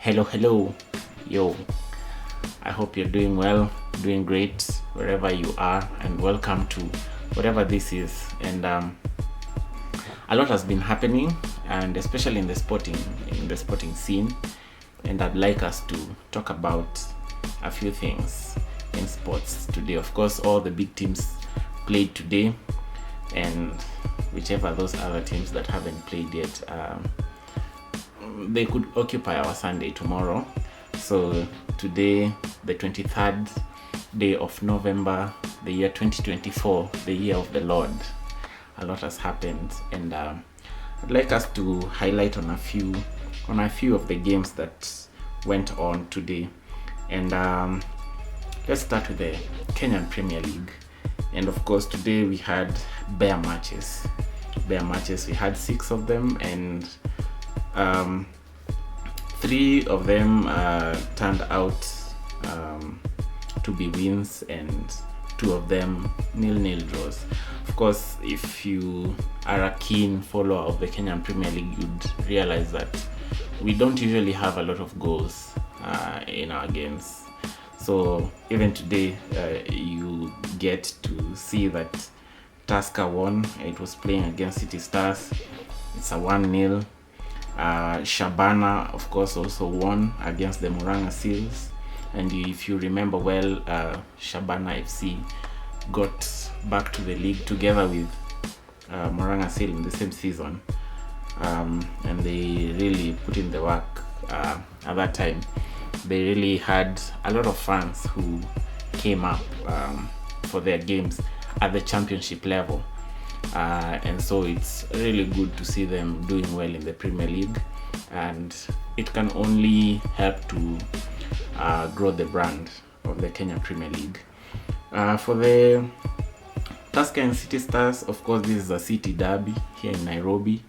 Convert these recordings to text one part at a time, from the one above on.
Hello, yo. I hope you're doing well, doing great wherever you are, and welcome to whatever this is. And a lot has been happening, and especially in the sporting scene. And I'd like us to talk about a few things in sports today. Of course, all the big teams played today, and whichever those other teams that haven't played yet, they could occupy our Sunday tomorrow. So today, the 23rd day of November, the year 2024, the year of the Lord, a lot has happened, and I'd like us to highlight on a few of the games that went on today. And let's start with the Kenyan Premier League. And of course, today we had bare matches. We had 6 of them, and 3 of them turned out to be wins, and 2 of them nil draws. Of course, if you are a keen follower of the Kenyan Premier League, you'd realize that we don't usually have a lot of goals in our games. So even today, you get to see that Tusker won. It was playing against City Stars. It's a 1-0. Shabana, of course, also won against the Murang'a Seals. And if you remember well, Shabana FC got back to the league together with Murang'a Seal in the same season. And they really put in the work at that time. They really had a lot of fans who came up for their games at the championship level. And so it's really good to see them doing well in the Premier League, and it can only help to grow the brand of the Kenya Premier League. For the Tusker and City Stars, of course, this is a city derby here in Nairobi,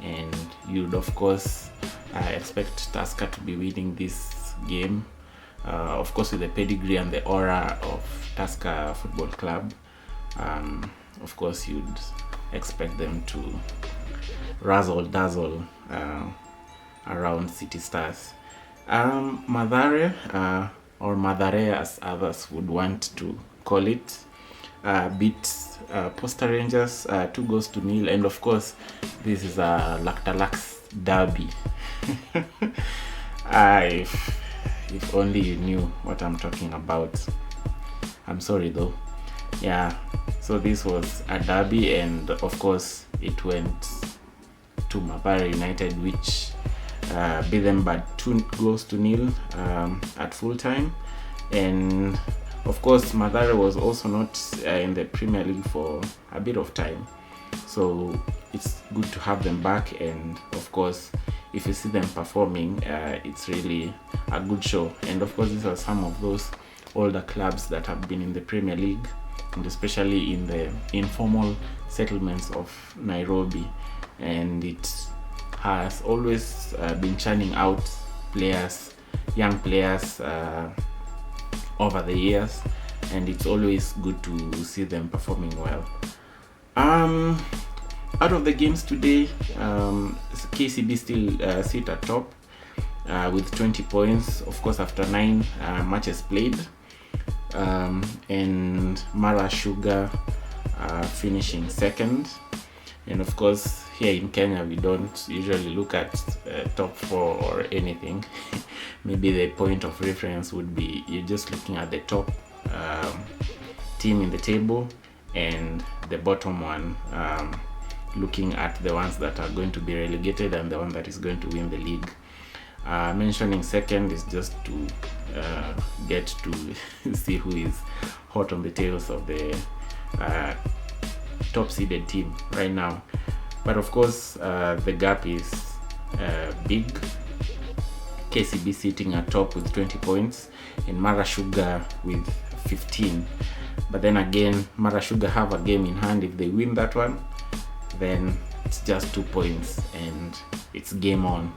and you'd of course expect Tusker to be winning this game, of course with the pedigree and the aura of Tusker Football Club. Of course, you'd expect them to razzle dazzle around City Stars. Mathare, or Mathare as others would want to call it, beat Posta Rangers 2-0, and of course this is a Lactalax derby. If only you knew what I'm talking about. I'm sorry though. Yeah, so this was a derby, and of course it went to Mathare United, which beat them by 2-0 at full time. And of course, Mathare was also not in the Premier League for a bit of time, so it's good to have them back. And of course, if you see them performing, it's really a good show. And of course, these are some of those older clubs that have been in the Premier League, and especially in the informal settlements of Nairobi, and it has always been churning out young players over the years, and it's always good to see them performing well. Out of the games today, KCB still sit at top with 20 points, of course, after 9 matches played. And Mara Sugar finishing second. And of course, here in Kenya, we don't usually look at top 4 or anything. Maybe the point of reference would be you're just looking at the top team in the table, and the bottom one looking at the ones that are going to be relegated and the one that is going to win the league. Mentioning second is just to get to see who is hot on the tails of the top seeded team right now. But of course, the gap is big. KCB sitting at top with 20 points, and Mara Sugar with 15. But then again, Mara Sugar have a game in hand. If they win that one, then it's just 2 points and it's game on.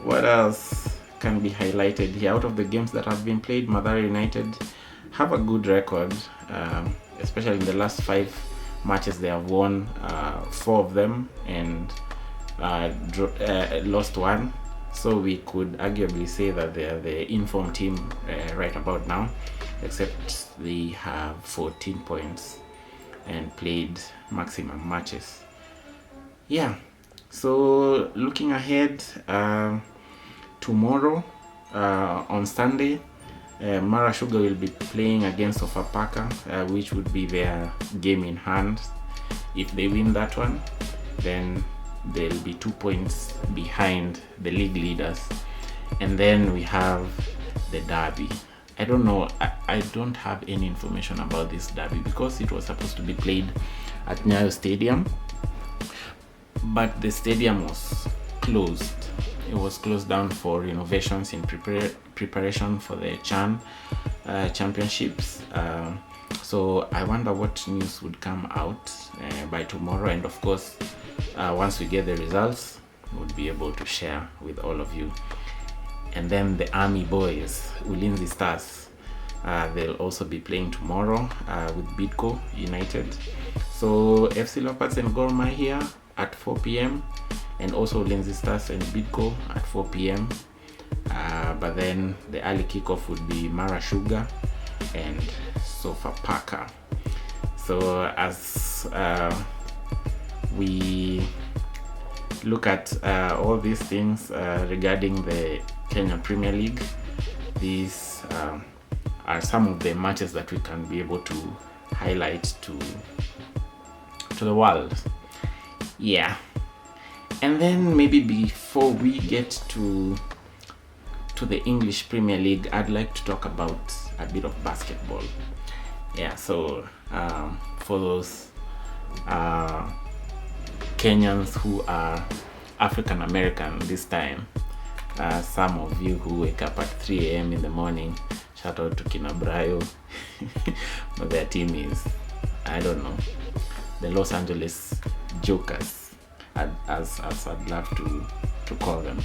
What else can be highlighted here? Out of the games that have been played, Mathare United have a good record, especially in the last 5 matches. They have won 4 of them and lost 1. So we could arguably say that they are the informed team right about now, except they have 14 points and played maximum matches. Yeah, so looking ahead, tomorrow on Sunday, Mara Sugar will be playing against Sofapaka, which would be their game in hand. If they win that one, then they'll be 2 points behind the league leaders. And then we have the derby. I don't know, I don't have any information about this derby because it was supposed to be played at Nyayo Stadium, but the stadium was closed. It was closed down for renovations in preparation for the CHAN championships. So I wonder what news would come out by tomorrow, and of course once we get the results, we'll be able to share with all of you. And then the Army Boys, Ulinzi Stars, they'll also be playing tomorrow with Bidco United. So FC Leopards and Gor Mahia at 4 p.m. and also Ulinzi Stars and Bidco at 4 p.m. But then the early kickoff would be Mara Sugar and Sofapaka. So as we look at all these things regarding the Kenya Premier League, these are some of the matches that we can be able to highlight to the world. Yeah, and then maybe before we get to the English Premier League, I'd like to talk about a bit of basketball. Yeah, so for those Kenyans who are African American this time, some of you who wake up at 3 a.m. in the morning, shout out to Kinabrayo. But their team is, I don't know, the Los Angeles Jokers, as I'd love to call them.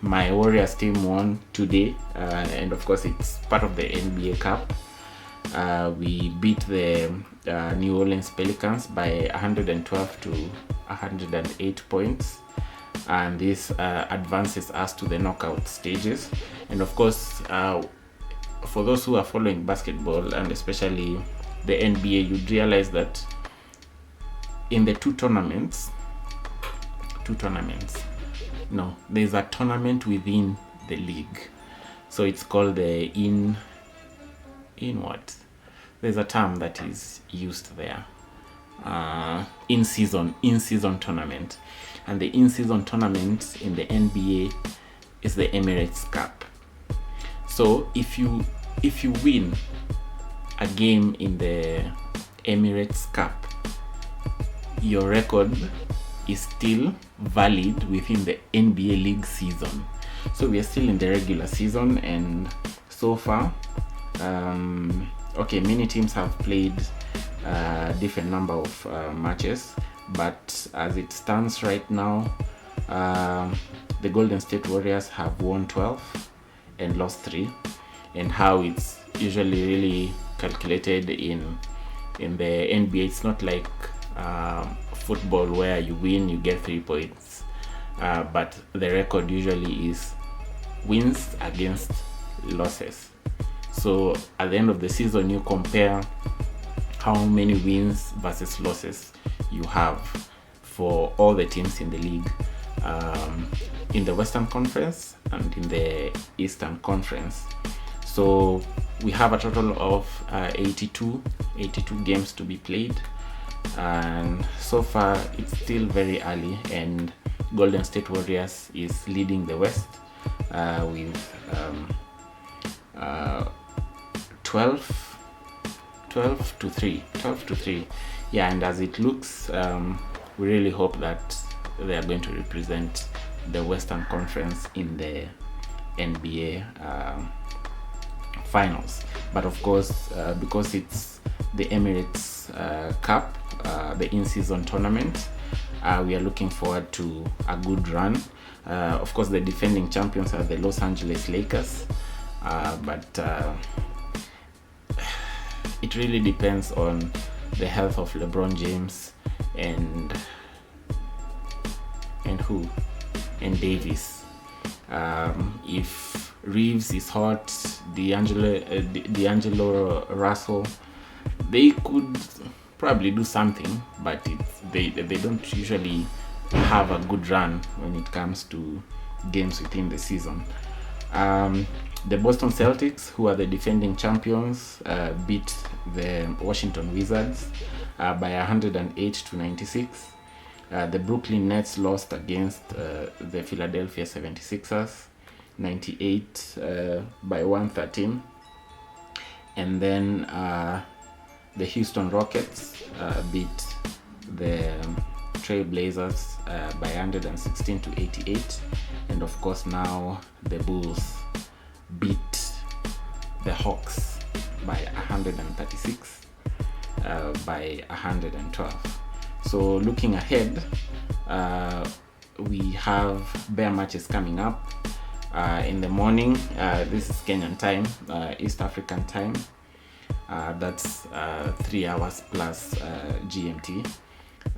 My Warriors team won today, and of course it's part of the NBA Cup. We beat the New Orleans Pelicans by 112 to 108 points, and this advances us to the knockout stages. And of course, for those who are following basketball and especially the NBA, you'd realize that in the two tournaments, no, there's a tournament within the league, so it's called the in what? There's a term that is used there. In-season tournament, and the in-season tournament in the NBA is the Emirates Cup. So if you win a game in the Emirates Cup, your record is still valid within the NBA league season. So we are still in the regular season, and so far, okay, many teams have played different number of matches, but as it stands right now, the Golden State Warriors have won 12 and lost 3. And how it's usually really calculated in the NBA, it's not like football where you win, you get 3 points, but the record usually is wins against losses. So at the end of the season, you compare how many wins versus losses you have for all the teams in the league, in the Western Conference and in the Eastern Conference. So we have a total of 82 games to be played, and so far it's still very early, and Golden State Warriors is leading the West with 12 to 3. Yeah, and as it looks, we really hope that they are going to represent the Western Conference in the NBA finals. But of course, because it's the Emirates Cup, the in-season tournament, we are looking forward to a good run. Of course, the defending champions are the Los Angeles Lakers, but it really depends on the health of LeBron James and and Davis. If Reeves is hot, D'Angelo Russell, they could probably do something, but they don't usually have a good run when it comes to games within the season. The Boston Celtics, who are the defending champions, beat the Washington Wizards by 108-96. The Brooklyn Nets lost against the Philadelphia 76ers 98 by 113. And then the Houston Rockets beat the Trailblazers by 116-88. And of course now the Bulls beat the Hawks by 136 by 112. So looking ahead, we have bare matches coming up in the morning. This is Kenyan time, East African time. That's 3 hours plus GMT.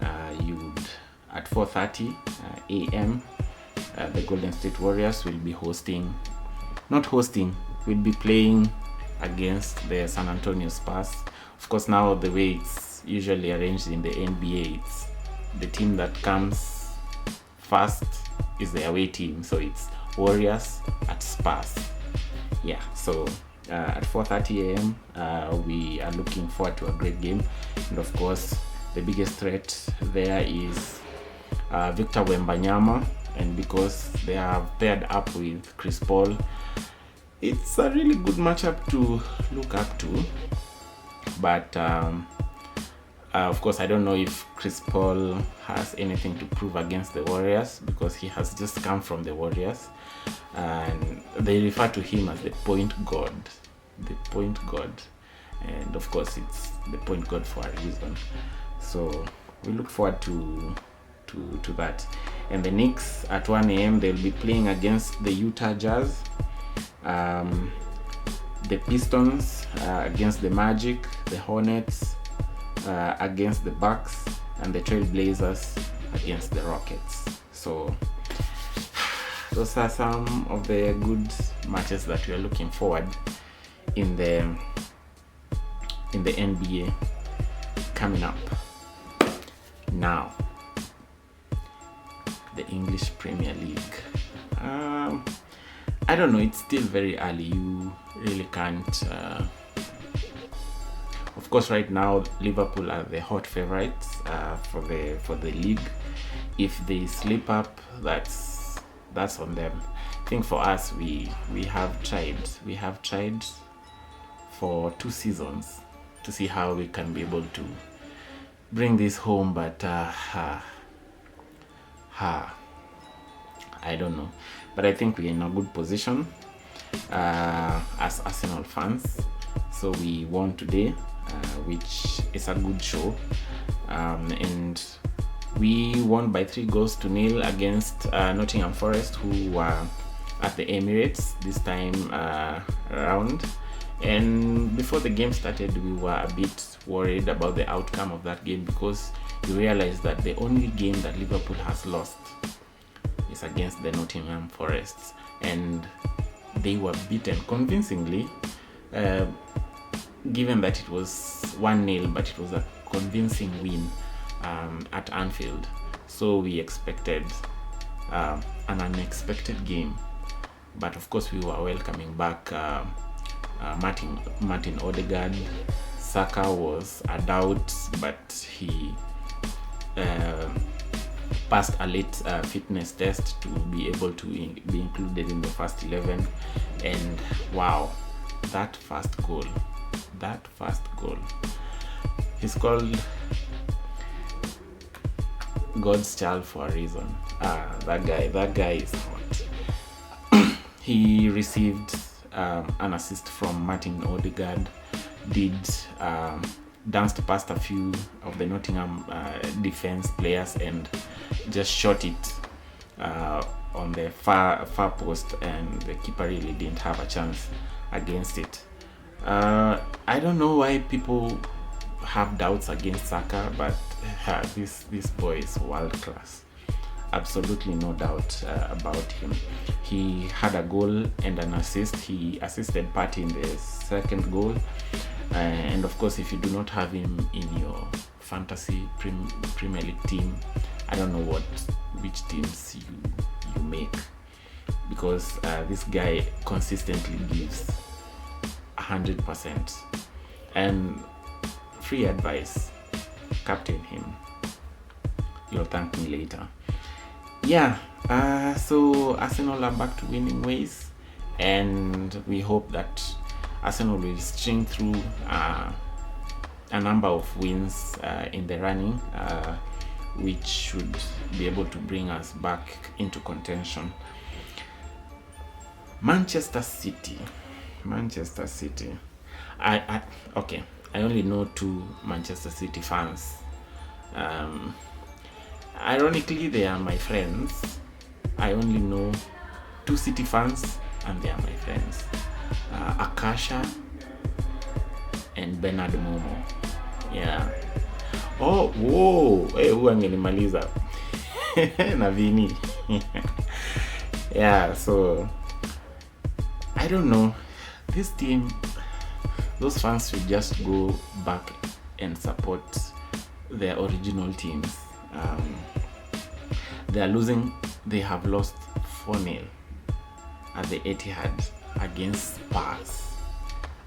At 4:30 a.m. The Golden State Warriors will be will be playing against the San Antonio Spurs. Of course, now the way it's usually arranged in the NBA, it's the team that comes first is the away team, so it's Warriors at Spurs. Yeah, so at 4:30 a.m. We are looking forward to a great game, and of course the biggest threat there is Victor Wembanyama, and because they have paired up with Chris Paul, it's a really good matchup to look up to. But of course, I don't know if Chris Paul has anything to prove against the Warriors, because he has just come from the Warriors, and they refer to him as the point guard. And of course, it's the point guard for a reason. So we look forward to that. And the Knicks at 1 a.m. they'll be playing against the Utah Jazz. The Pistons against the Magic, the Hornets against the Bucks, and the Trailblazers against the Rockets. So those are some of the good matches that we are looking forward in the NBA coming up. Now, the English Premier League. I don't know, it's still very early. You really can't. Of course, right now Liverpool are the hot favorites for the league. If they slip up, that's on them. I think for us, we have tried for 2 seasons to see how we can be able to bring this home, but I don't know. But I think we're in a good position as Arsenal fans. So we won today, which is a good show. And we won by 3-0 against Nottingham Forest, who were at the Emirates this time around. And before the game started, we were a bit worried about the outcome of that game, because you realize that the only game that Liverpool has lost is against the Nottingham Forest, and they were beaten convincingly, given that it was 1-0, but it was a convincing win at Anfield. So we expected an unexpected game, but of course we were welcoming back Martin Odegaard. Saka was a doubt, but he passed a late fitness test to be able to be included in the first 11. And wow, that first goal, he's called God's child for a reason. That guy is hot. He received an assist from Martin Odegaard, danced past a few of the Nottingham defense players and just shot it on the far post, and the keeper really didn't have a chance against it. I don't know why people have doubts against Saka, but this boy is world class. absolutely no doubt about him. He had a goal and an assist. He assisted Partey in the second goal. And of course, if you do not have him in your fantasy Premier League team, I don't know which teams you make, because this guy consistently gives 100%. And free advice, captain him. You'll thank me later. Yeah, so Arsenal are back to winning ways, and we hope that Arsenal will string through a number of wins in the running, which should be able to bring us back into contention. Manchester City. I only know 2 Manchester City fans. Ironically, they are my friends. I only know 2 City fans, and they are my friends. Akasha and Bernard Momo. Yeah. Oh, whoa. Hey, who angelimaliza? Na Vini. Yeah, so I don't know. This team, those fans should just go back and support their original teams. They have lost 4-0 at the Etihad against Spurs,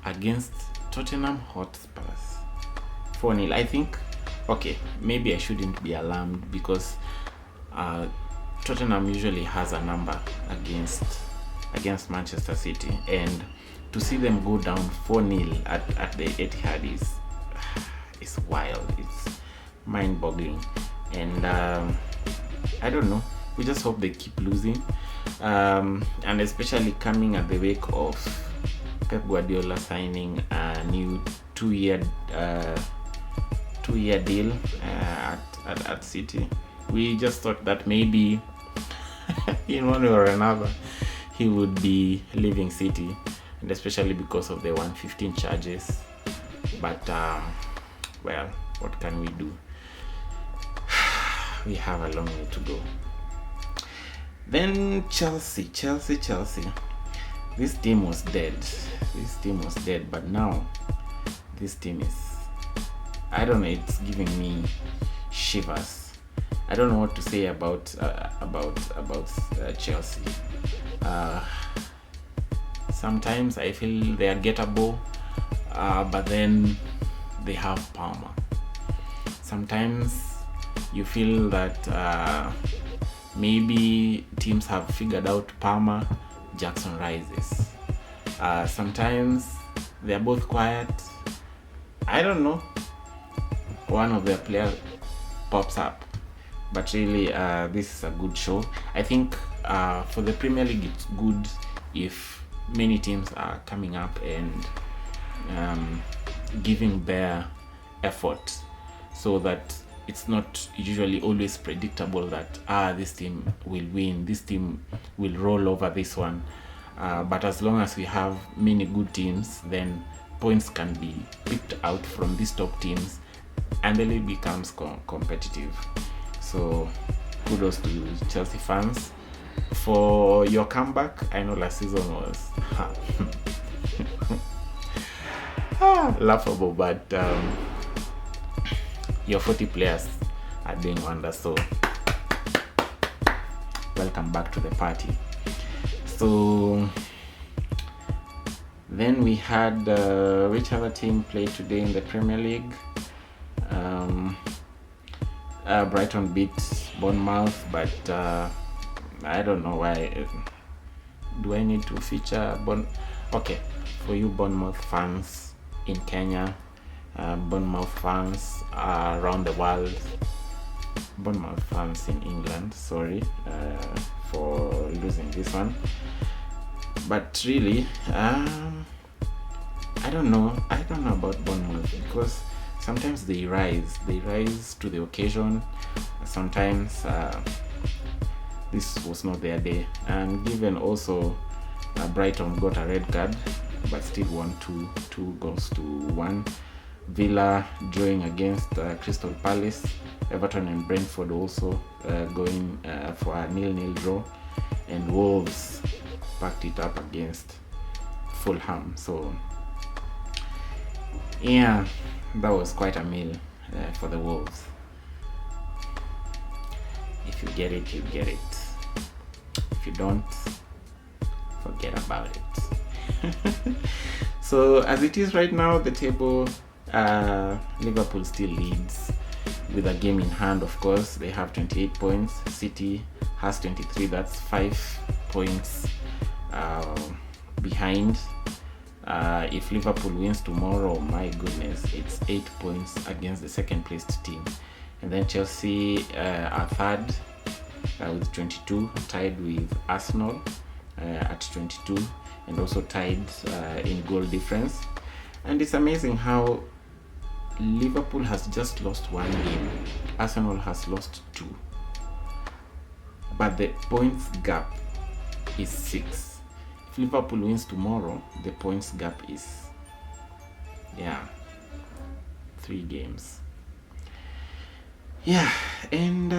against Tottenham Hotspurs. 4-0. I think, okay, maybe I shouldn't be alarmed, because Tottenham usually has a number against Manchester City, and to see them go down 4-0 at the Etihad is wild. It's mind-boggling, and I don't know. We just hope they keep losing, and especially coming at the wake of Pep Guardiola signing a new 2-year deal at City. We just thought that maybe in one way or another he would be leaving City, and especially because of the 115 charges. But well, what can we do? We have a long way to go. Then Chelsea. This team was dead, but now this team is, I don't know, it's giving me shivers. I don't know what to say about Chelsea. Sometimes I feel they are gettable, but then they have Palmer. Sometimes you feel that maybe teams have figured out Palmer, Jackson rises. Sometimes they're both quiet. I don't know. One of their players pops up. But really, this is a good show. I think for the Premier League, it's good if many teams are coming up and giving their effort, so that it's not usually always predictable that this team will win, this team will roll over this one. But as long as we have many good teams, then points can be picked out from these top teams, and the league becomes competitive. So kudos to you, Chelsea fans, for your comeback. I know last season was laughable, but your 40 players are doing wonders, so welcome back to the party. So then we had which other team played today in the Premier League? Brighton beat Bournemouth, but I don't know why. Do I need to feature Okay, for you Bournemouth fans in Kenya, Bournemouth fans around the world, Bournemouth fans in England, sorry for losing this one. But really, I don't know about Bournemouth, because sometimes they rise to the occasion. Sometimes this was not their day, and given also Brighton got a red card but still won 2 goals to 1. Villa drawing against Crystal Palace. Everton and Brentford also going for a 0-0 draw, and Wolves packed it up against Fulham. So yeah, that was quite a meal for the Wolves. If you get it, you get it. If you don't, forget about it. So as it is right now, the table, Liverpool still leads with a game in hand. Of course, they have 28 points. City has 23. That's 5 points behind. If Liverpool wins tomorrow, my goodness, it's 8 points against the second placed team. And then Chelsea are third with 22, tied with Arsenal at 22, and also tied in goal difference. And it's amazing how Liverpool has just lost 1 game. Arsenal has lost 2. But the points gap is 6. If Liverpool wins tomorrow, the points gap is 3 games. Yeah, and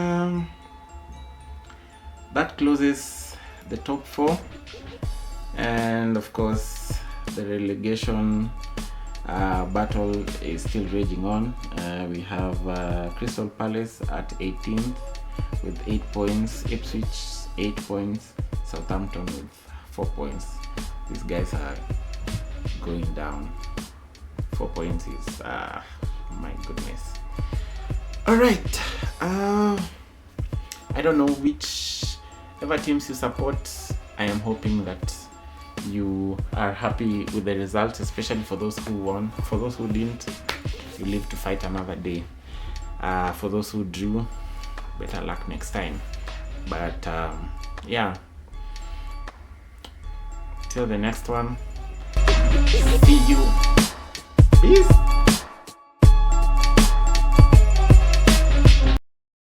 that closes the top 4. And of course, the relegation battle is still raging on. We have Crystal Palace at 18th with 8 points, Ipswich 8 points, Southampton with 4 points. These guys are going down. 4 points is my goodness. All right, I don't know whichever teams you support. I am hoping that you are happy with the results, especially for those who won. For those who didn't, you live to fight another day. For those who drew, better luck next time. But yeah, till the next one, see you. Peace.